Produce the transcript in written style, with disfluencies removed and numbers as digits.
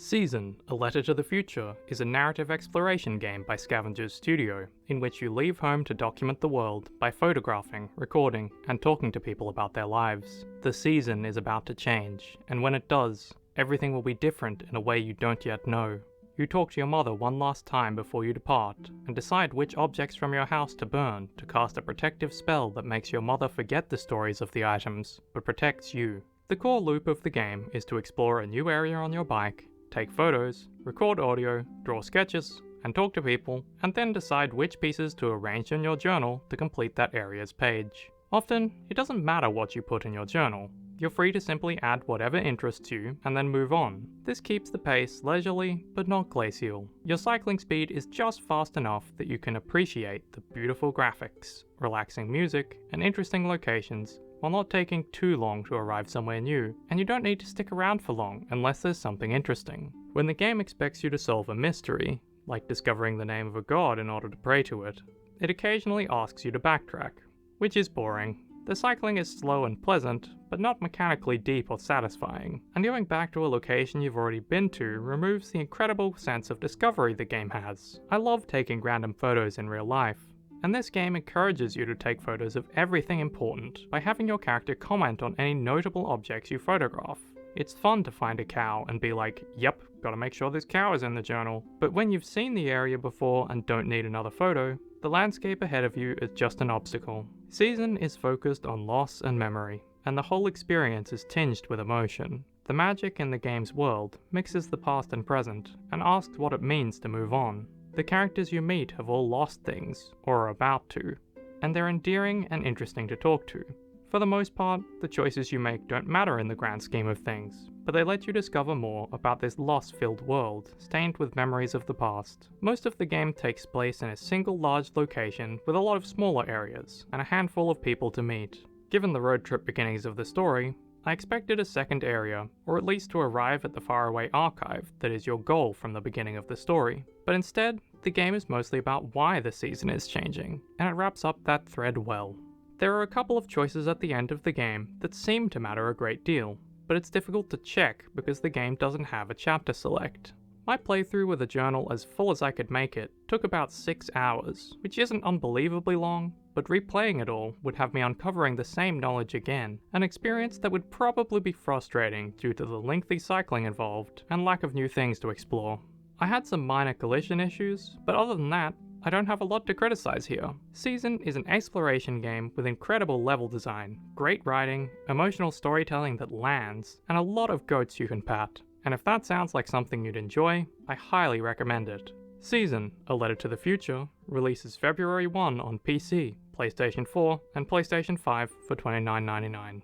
Season, A Letter to the Future is a narrative exploration game by Scavengers Studio, in which you leave home to document the world by photographing, recording, and talking to people about their lives. The season is about to change, and when it does, everything will be different in a way you don't yet know. You talk to your mother one last time before you depart, and decide which objects from your house to burn to cast a protective spell that makes your mother forget the stories of the items, but protects you. The core loop of the game is to explore a new area on your bike, take photos, record audio, draw sketches, and talk to people, and then decide which pieces to arrange in your journal to complete that area's page. Often, it doesn't matter what you put in your journal. You're free to simply add whatever interests you and then move on. This keeps the pace leisurely, but not glacial. Your cycling speed is just fast enough that you can appreciate the beautiful graphics, relaxing music, and interesting locations, while not taking too long to arrive somewhere new, and you don't need to stick around for long unless there's something interesting. When the game expects you to solve a mystery, like discovering the name of a god in order to pray to it, it occasionally asks you to backtrack, which is boring. The cycling is slow and pleasant, but not mechanically deep or satisfying, and going back to a location you've already been to removes the incredible sense of discovery the game has. I love taking random photos in real life, and this game encourages you to take photos of everything important by having your character comment on any notable objects you photograph. It's fun to find a cow and be like, yep, gotta make sure this cow is in the journal. But when you've seen the area before and don't need another photo, the landscape ahead of you is just an obstacle. Season is focused on loss and memory, and the whole experience is tinged with emotion. The magic in the game's world mixes the past and present, and asks what it means to move on. The characters you meet have all lost things, or are about to, and they're endearing and interesting to talk to. For the most part, the choices you make don't matter in the grand scheme of things, but they let you discover more about this loss-filled world, stained with memories of the past. Most of the game takes place in a single large location with a lot of smaller areas, and a handful of people to meet. Given the road trip beginnings of the story, I expected a second area, or at least to arrive at the faraway archive that is your goal from the beginning of the story. But instead, the game is mostly about why the season is changing, and it wraps up that thread well. There are a couple of choices at the end of the game that seem to matter a great deal, but it's difficult to check because the game doesn't have a chapter select. My playthrough with a journal as full as I could make it took about 6 hours, which isn't unbelievably long, but replaying it all would have me uncovering the same knowledge again, an experience that would probably be frustrating due to the lengthy cycling involved and lack of new things to explore. I had some minor collision issues, but other than that, I don't have a lot to criticize here. Season is an exploration game with incredible level design, great writing, emotional storytelling that lands, and a lot of goats you can pat. And if that sounds like something you'd enjoy, I highly recommend it. Season, A Letter to the Future, releases February 1 on PC, PlayStation 4, and PlayStation 5 for $29.99.